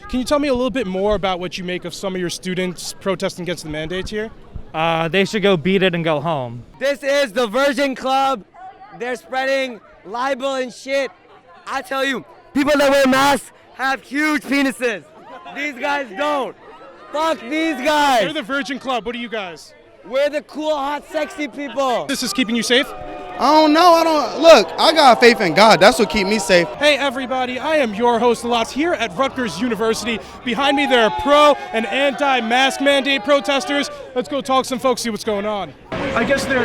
Can you tell me a little bit more about what you make of some of your students protesting against the mandates here? They should go beat it and go home. This is the Virgin Club. They're spreading libel and shit. I tell you, people that wear masks have huge penises. These guys don't. Fuck these guys. They're the Virgin Club. What are you guys? We're the cool, hot, sexy people. This is keeping you safe? I don't know. Look, I got faith in God. That's what keep me safe. Hey everybody, I am your host Elad here at Rutgers University. Behind me there are pro and anti-mask mandate protesters. Let's go talk to some folks, see what's going on. I guess they're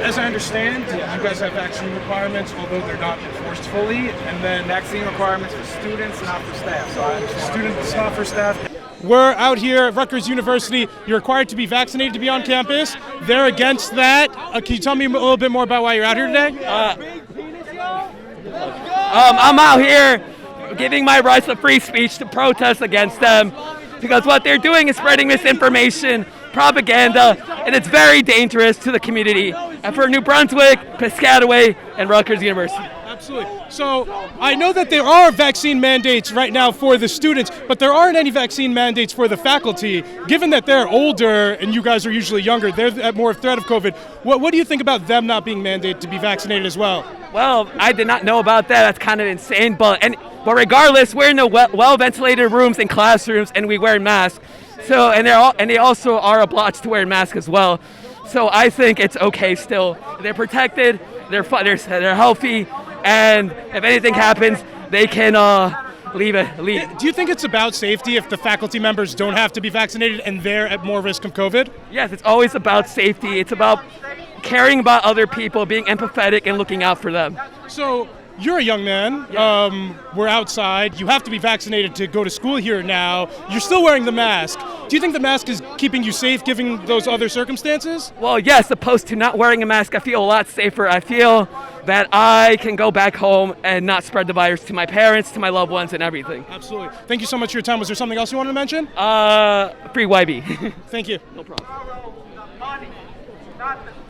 as I understand, you guys have vaccine requirements, although they're not enforced fully, and then Vaccine requirements for students, not for staff. So I understand. students, not for staff. We're out here at Rutgers University. You're required to be vaccinated to be on campus. They're against that. Can you tell me a little bit more about why you're out here today? I'm out here giving my rights of free speech to protest against them because what they're doing is spreading misinformation, propaganda, and it's very dangerous to the community and for New Brunswick, Piscataway, and Rutgers University. Absolutely. So I know that there are vaccine mandates right now for the students, but there aren't any vaccine mandates for the faculty. Given that they're older and you guys are usually younger, they're at more threat of COVID. What do you think about them not being mandated to be vaccinated as well? Well, I did not know about that. That's kind of insane. But regardless, we're in the well-ventilated rooms and classrooms, and we wear masks. So and they also are obliged to wear masks as well. So I think it's okay still. They're protected. They're healthy. And if anything happens, they can leave. Do you think it's about safety if the faculty members don't have to be vaccinated and they're at more risk of COVID? Yes, it's always about safety. It's about caring about other people, being empathetic, and looking out for them. So you're a young man. We're outside. You have to be vaccinated to go to school here now. You're still wearing the mask. Do you think the mask is keeping you safe given those other circumstances? Well, yes, opposed to not wearing a mask, I feel a lot safer. I feel that I can go back home and not spread the virus to my parents, to my loved ones, and everything. Absolutely. Thank you so much for your time. Was there something else you wanted to mention? Free YB. Thank you. No problem.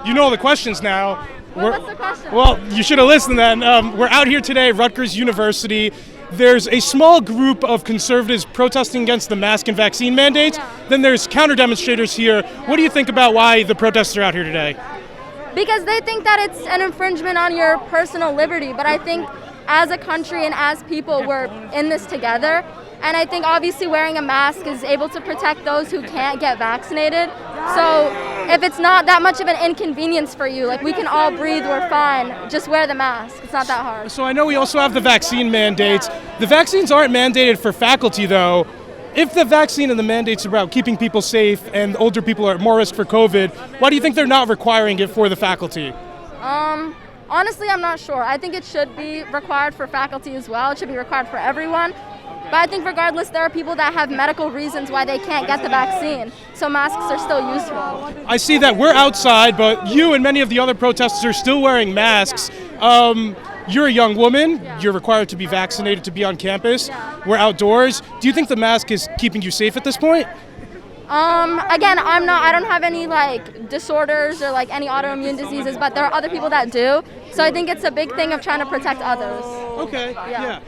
You know all the questions now. What's the question? Well, you should have listened then. We're out here today at Rutgers University. There's a small group of conservatives protesting against the mask and vaccine mandates. Yeah. Then there's counter-demonstrators here. What do you think about why the protests are out here today? Because they think that it's an infringement on your personal liberty. But I think as a country and as people, we're in this together. And I think obviously wearing a mask is able to protect those who can't get vaccinated. So if it's not that much of an inconvenience for you, like we can all breathe, we're fine, just wear the mask. It's not that hard. So I know we also have the vaccine mandates. The vaccines aren't mandated for faculty though. If the vaccine and the mandates are about keeping people safe and older people are at more risk for COVID, why do you think they're not requiring it for the faculty? Honestly, I'm not sure. I think it should be required for faculty as well. It should be required for everyone. But I think regardless, there are people that have medical reasons why they can't get the vaccine. So masks are still useful. I see that we're outside, but you and many of the other protesters are still wearing masks. You're a young woman. Yeah. You're required to be vaccinated to be on campus. Yeah. We're outdoors. Do you think the mask is keeping you safe at this point? Again, I don't have any like disorders or like any autoimmune diseases, but there are other people that do. So I think it's a big thing of trying to protect others. Okay, Yeah.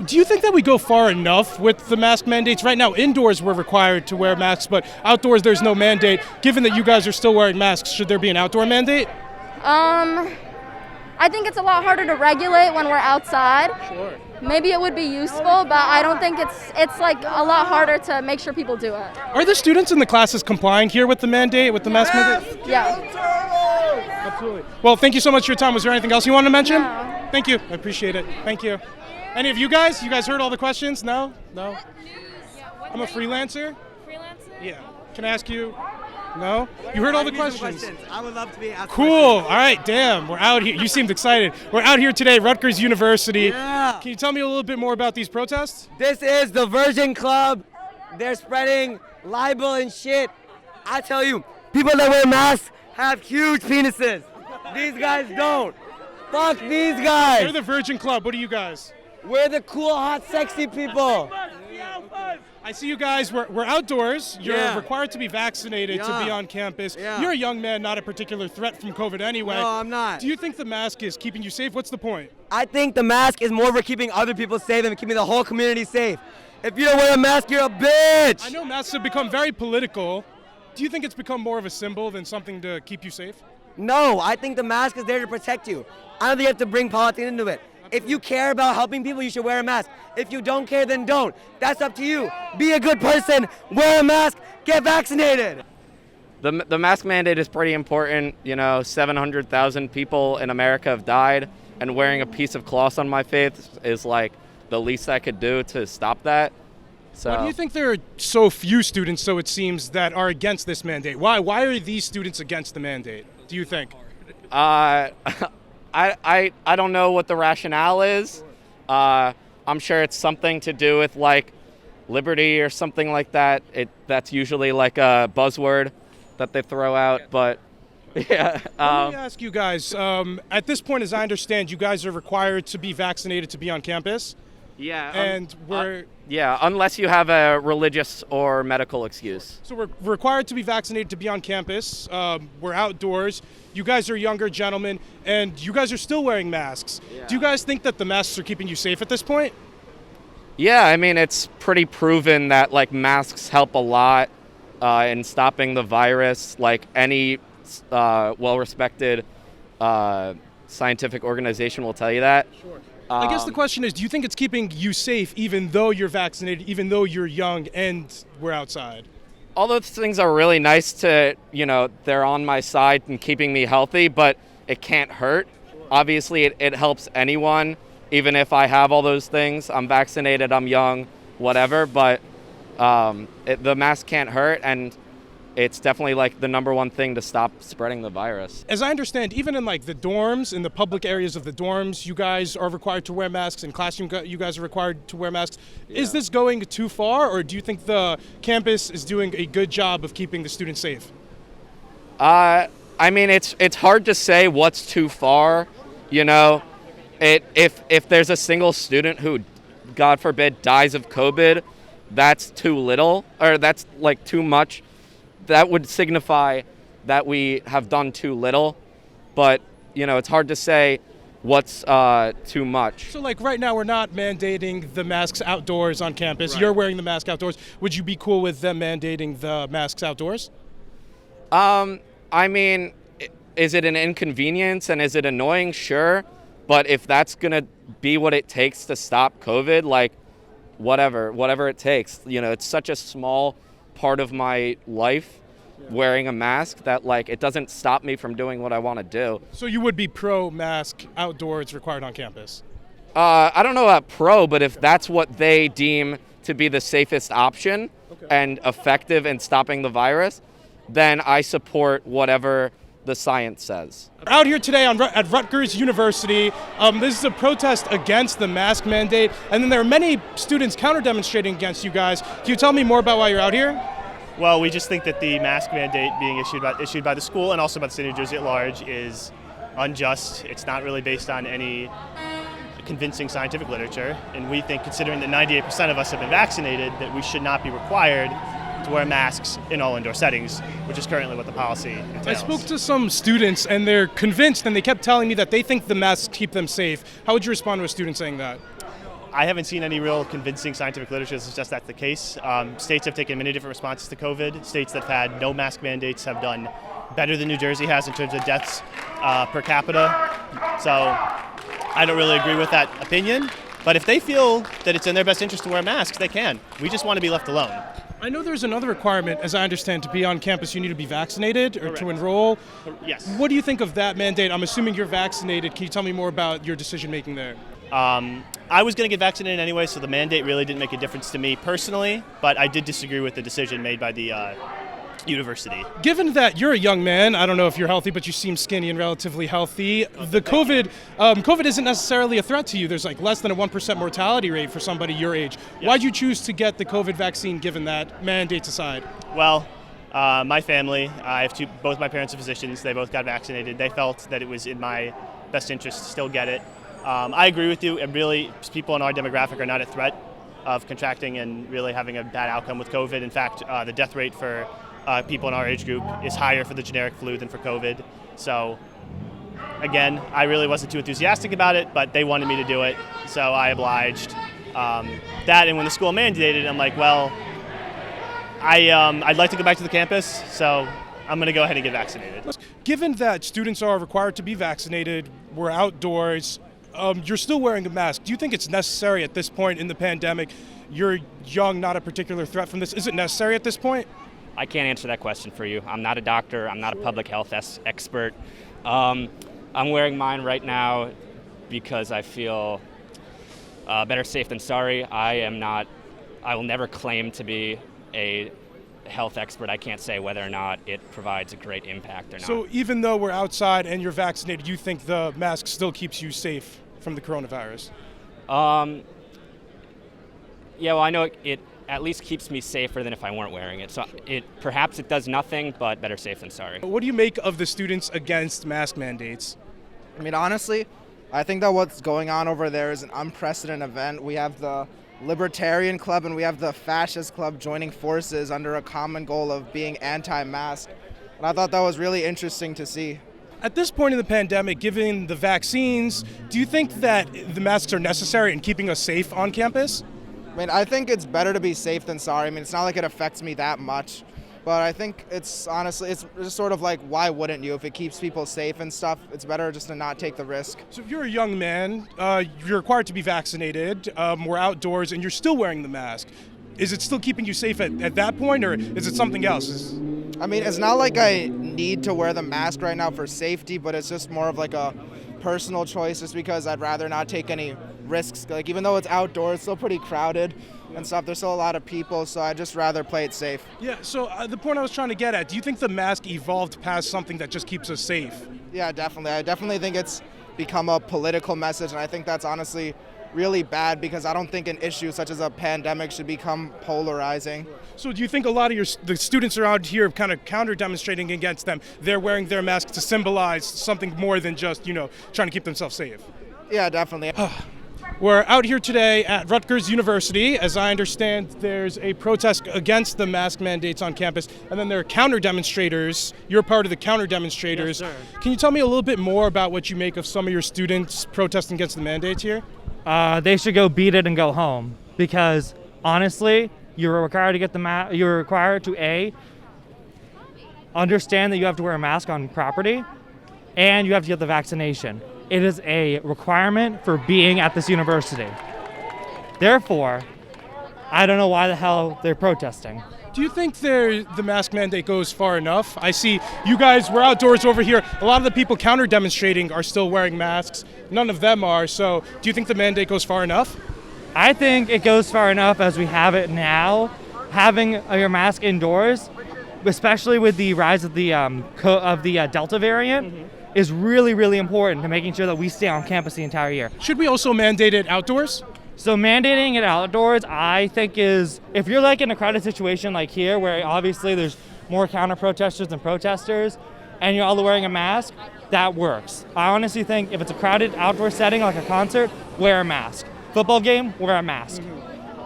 do you think that we go far enough with the mask mandates? Right now, indoors we're required to wear masks, but outdoors there's no mandate. Given that you guys are still wearing masks, should there be an outdoor mandate? I think it's a lot harder to regulate when we're outside. Sure. Maybe it would be useful, but I don't think it's like a lot harder to make sure people do it. Are the students in the classes complying here with the mandate, with the mask mandate? Yeah. Absolutely. Well, thank you so much for your time. Was there anything else you wanted to mention? No. Thank you. I appreciate it. Thank you. Any of you guys? You guys heard all the questions? No? No? I'm a freelancer. Freelancer? Yeah. Can I ask you? No? You heard all the questions. I would love to be asked. Cool. All right. Damn. We're out here. You seemed excited. We're out here today, Rutgers University. Yeah. Can you tell me a little bit more about these protests? This is the Virgin Club. They're spreading libel and shit. I tell you, people that wear masks have huge penises. These guys don't. Fuck these They're guys. the Virgin Club. What are you guys? We're the cool, hot, sexy people. I see you guys. We're outdoors. You're Yeah. required to be vaccinated to be Yeah. on campus. Yeah. You're a young man, not a particular threat from COVID anyway. No, I'm not. Do you think the mask is keeping you safe? What's the point? I think the mask is more for keeping other people safe than keeping the whole community safe. If you don't wear a mask, you're a bitch. I know masks have become very political. Do you think it's become more of a symbol than something to keep you safe? No, I think the mask is there to protect you. I don't think you have to bring politics into it. If you care about helping people, you should wear a mask. If you don't care, then don't. That's up to you. Be a good person, wear a mask, get vaccinated. The mask mandate is pretty important. 700,000 people in America have died, and wearing a piece of cloth on my face is like the least I could do to stop that. So Why do you think there are so few students, so it seems, that are against this mandate? Why are these students against the mandate, do you think? I don't know what the rationale is. I'm sure it's something to do with like liberty or something like that. That's usually like a buzzword that they throw out, but yeah. Let me ask you guys, at this point, as I understand, you guys are required to be vaccinated to be on campus? Yeah. And unless you have a religious or medical excuse. So we're required to be vaccinated to be on campus. We're outdoors. You guys are younger gentlemen, and you guys are still wearing masks. Yeah. Do you guys think that the masks are keeping you safe at this point? Yeah, I mean, it's pretty proven that like masks help a lot in stopping the virus. Like any well-respected scientific organization will tell you that. Sure. I guess the question is, do you think it's keeping you safe even though you're vaccinated, even though you're young and we're outside? All those things are really nice to, they're on my side and keeping me healthy, but it can't hurt. Obviously, it helps anyone, even if I have all those things. I'm vaccinated, I'm young, whatever, but the mask can't hurt, and it's definitely like the number one thing to stop spreading the virus. As I understand, even in like the dorms, in the public areas of the dorms, you guys are required to wear masks. In classroom, you guys are required to wear masks. Yeah. Is this going too far, or do you think the campus is doing a good job of keeping the students safe? I mean, it's hard to say what's too far. If there's a single student who, God forbid, dies of COVID, that's too little, or that's like too much. That would signify that we have done too little, but it's hard to say what's too much. So like right now we're not mandating the masks outdoors on campus. Right. You're wearing the mask outdoors. Would you be cool with them mandating the masks outdoors? I mean, is it an inconvenience and is it annoying? Sure, but if that's gonna be what it takes to stop COVID, like whatever it takes. It's such a small part of my life, wearing a mask, that like it doesn't stop me from doing what I want to do. So you would be pro mask outdoors required on campus? I don't know about pro, but if that's what they deem to be the safest option and effective in stopping the virus, then I support whatever the science says. Out here today at Rutgers University, this is a protest against the mask mandate, and then there are many students counter-demonstrating against you guys. Can you tell me more about why you're out here? Well, we just think that the mask mandate being issued by the school and also by the state of New Jersey at large is unjust. It's not really based on any convincing scientific literature, and we think, considering that 98% of us have been vaccinated, that we should not be required to wear masks in all indoor settings, which is currently what the policy entails. I spoke to some students and they're convinced, and they kept telling me that they think the masks keep them safe. How would you respond to a student saying that? I haven't seen any real convincing scientific literature to suggest that's the case. States have taken many different responses to COVID. States that have had no mask mandates have done better than New Jersey has in terms of deaths per capita. So I don't really agree with that opinion. But if they feel that it's in their best interest to wear masks, they can. We just want to be left alone. I know there's another requirement, as I understand, to be on campus you need to be vaccinated or Correct. to enroll. Yes. What do you think of that mandate? I'm assuming you're vaccinated. Can you tell me more about your decision making there? I was going to get vaccinated anyway, so the mandate really didn't make a difference to me personally, but I did disagree with the decision made by the university. Given that you're a young man, I don't know if you're healthy, but you seem skinny and relatively healthy. The COVID isn't necessarily a threat to you. There's like less than a 1% mortality rate for somebody your age. Yes. Why'd you choose to get the COVID vaccine given that mandates aside? Well, my family, I have both my parents are physicians. They both got vaccinated. They felt that it was in my best interest to still get it. I agree with you, and really people in our demographic are not at threat of contracting and really having a bad outcome with COVID. In fact, the death rate for people in our age group is higher for the generic flu than for COVID. So again, I really wasn't too enthusiastic about it, but they wanted me to do it, so I obliged. That, and when the school mandated it, I'm like, well, I'd like to go back to the campus, so I'm going to go ahead and get vaccinated. Given that students are required to be vaccinated, we're outdoors, you're still wearing a mask. Do you think it's necessary at this point in the pandemic? You're young, not a particular threat from this. Is it necessary at this point? I can't answer that question for you. I'm not a doctor. I'm not a public health expert. I'm wearing mine right now because I feel better safe than sorry. I will never claim to be a health expert. I can't say whether or not it provides a great impact or not. So even though we're outside and you're vaccinated, you think the mask still keeps you safe from the coronavirus? Yeah, well, I know it at least keeps me safer than if I weren't wearing it. So perhaps it does nothing, but better safe than sorry. What do you make of the students against mask mandates? I mean, honestly, I think that what's going on over there is an unprecedented event. We have the Libertarian Club and we have the Fascist Club joining forces under a common goal of being anti-mask. And I thought that was really interesting to see. At this point in the pandemic, given the vaccines, do you think that the masks are necessary in keeping us safe on campus? I mean, I think it's better to be safe than sorry. I mean, it's not like it affects me that much. But I think it's honestly, it's just sort of like, why wouldn't you? If it keeps people safe and stuff, it's better just to not take the risk. So if you're a young man, you're required to be vaccinated, we're outdoors, and you're still wearing the mask. Is it still keeping you safe at that point, or is it something else? I mean, it's not like I need to wear the mask right now for safety, but it's just more of like a personal choice just because I'd rather not take any risks. Like, even though it's outdoors, it's still pretty crowded and stuff. There's still a lot of people, so I'd just rather play it safe. Yeah, so the point I was trying to get at, do you think the mask evolved past something that just keeps us safe? Yeah, definitely. I definitely think it's become a political message, and I think that's honestly really bad because I don't think an issue such as a pandemic should become polarizing. So do you think a lot of the students around here kind of counter-demonstrating against them? They're wearing their masks to symbolize something more than just, trying to keep themselves safe? Yeah, definitely. We're out here today at Rutgers University. As I understand, there's a protest against the mask mandates on campus, and then there are counter-demonstrators. You're part of the counter-demonstrators. Yes, sir. Can you tell me a little bit more about what you make of some of your students protesting against the mandates here? They should go beat it and go home because honestly, you're required to get you're required to understand that you have to wear a mask on property, and you have to get the vaccination. It is a requirement for being at this university. Therefore, I don't know why the hell they're protesting. Do you think the mask mandate goes far enough? I see you guys, we're outdoors over here. A lot of the people counter-demonstrating are still wearing masks. None of them are. So do you think the mandate goes far enough? I think it goes far enough as we have it now. Having your mask indoors, especially with the rise of the Delta variant, is really, really important to making sure that we stay on campus the entire year. Should we also mandate it outdoors? So mandating it outdoors, I think is, if you're like in a crowded situation like here, where obviously there's more counter-protesters than protesters, and you're all wearing a mask, that works. I honestly think if it's a crowded outdoor setting like a concert, wear a mask. Football game, wear a mask.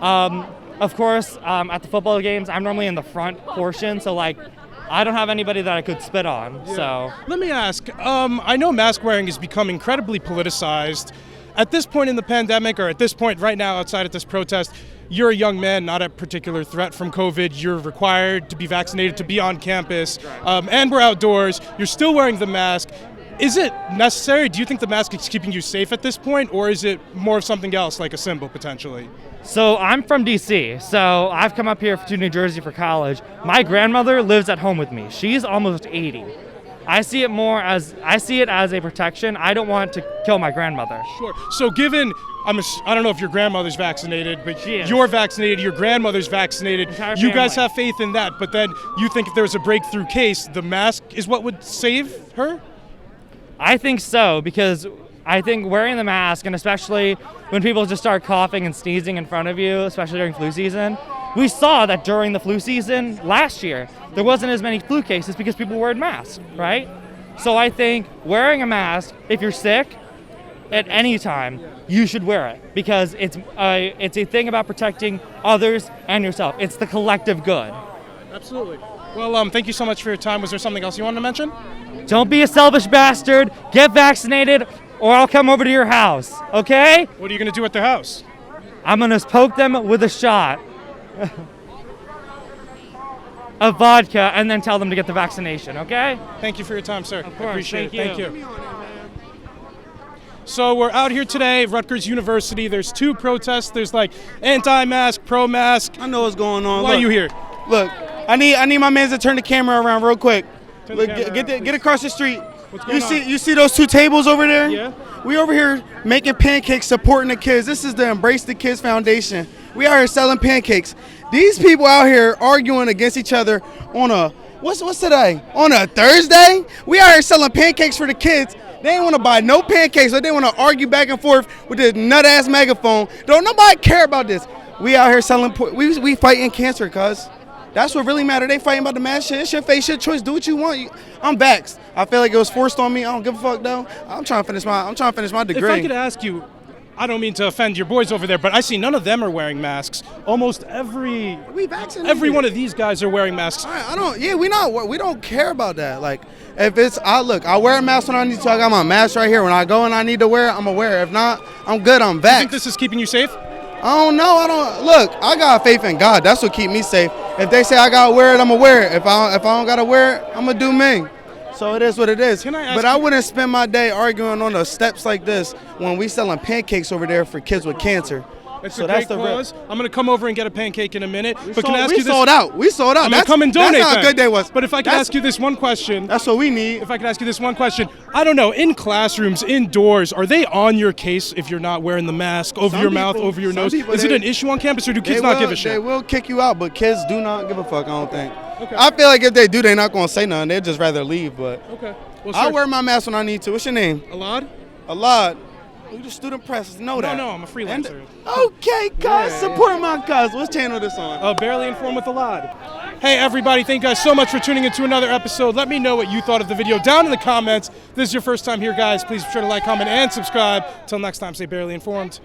Of course, at the football games, I'm normally in the front portion, so I don't have anybody that I could spit on. Yeah. So let me ask, I know mask wearing has become incredibly politicized. At this point in the pandemic, or at this point right now outside of this protest, you're a young man, not a particular threat from COVID. You're required to be vaccinated to be on campus, and we're outdoors. You're still wearing the mask. Is it necessary? Do you think the mask is keeping you safe at this point, or is it more of something else, like a symbol potentially? So I'm from DC, so I've come up here to New Jersey for college. My grandmother lives at home with me. She's almost 80. I see it as a protection. I don't want to kill my grandmother. Sure. So given, I don't know if your grandmother's vaccinated, but She is. you're vaccinated, your grandmother's vaccinated. Entire You guys family. have faith in that, but then you think if there was a breakthrough case, the mask is what would save her? I think so, because I think wearing the mask, and especially when people just start coughing and sneezing in front of you, especially during flu season, we saw that during the flu season last year, there wasn't as many flu cases because people wore masks, right? So I think wearing a mask, if you're sick, at any time, you should wear it because it's a thing about protecting others and yourself. It's the collective good. Absolutely. Well, thank you so much for your time. Was there something else you wanted to mention? Don't be a selfish bastard. Get vaccinated, or I'll come over to your house. Okay? What are you going to do at their house? I'm going to poke them with a shot of vodka and then tell them to get the vaccination, okay? Thank you for your time, sir. Of course, Appreciate it. thank you. Thank you. So we're out here today, Rutgers University. There's two protests. There's like anti-mask, pro-mask. I know what's going on. Why are you here? Look, I need my man to turn the camera around real quick. Turn the Look, camera get around, get across the street. What's going on? You see those two tables over there? Yeah. We over here making pancakes, supporting the kids. This is the Embrace the Kids Foundation. We out here selling pancakes. These people out here arguing against each other on a what's today? On a Thursday? We out here selling pancakes for the kids. They ain't want to buy no pancakes, so they want to argue back and forth with this nut-ass megaphone. Don't nobody care about this. We out here selling, we fighting cancer, cuz. That's what really matter. They fighting about the mask shit. It's your face, your choice. Do what you want. I'm vaxxed. I feel like it was forced on me. I don't give a fuck though. I'm trying to finish my degree. If I could ask you, I don't mean to offend your boys over there, but I see none of them are wearing masks. Almost every one of these guys are wearing masks. We don't care about that. Like, if it's, I wear a mask when I need to. I got my mask right here. When I go and I need to wear it, I'm gonna wear it. If not, I'm good. I'm You vaxxed. think this is keeping you safe? I don't know. Look, I got faith in God. That's what keep me safe. If they say I gotta wear it, I'm gonna wear it. If I don't gotta wear it, I'm gonna do me. So it is what it is. Can I ask But I wouldn't spend my day arguing on the steps like this when we selling pancakes over there for kids with cancer. It's So a that's great the cause. I'm going to come over and get a pancake in a minute. But can I ask we you this? sold out. We sold out. I'm going to come and donate That's how then. good they was. But if I could ask you this one question. That's what we need. If I could ask you this one question. I don't know, in classrooms, indoors, are they on your case if you're not wearing the mask over your mouth, over your nose? Is it an issue on campus or do kids not give a shit? They will kick you out, but kids do not give a fuck, I don't think. Okay. I feel like if they do, they're not going to say nothing. They'd just rather leave, but Okay. Well, I'll sir, wear my mask when I need to. What's your name? Elad? Elad. You the student press. Know that. No, I'm a freelancer. Okay, cuz. Support my cuz. What channel this on? Barely Informed with Elad. Hey, everybody. Thank you guys so much for tuning into another episode. Let me know what you thought of the video down in the comments. If this is your first time here, guys, please be sure to like, comment, and subscribe. Till next time, stay barely informed.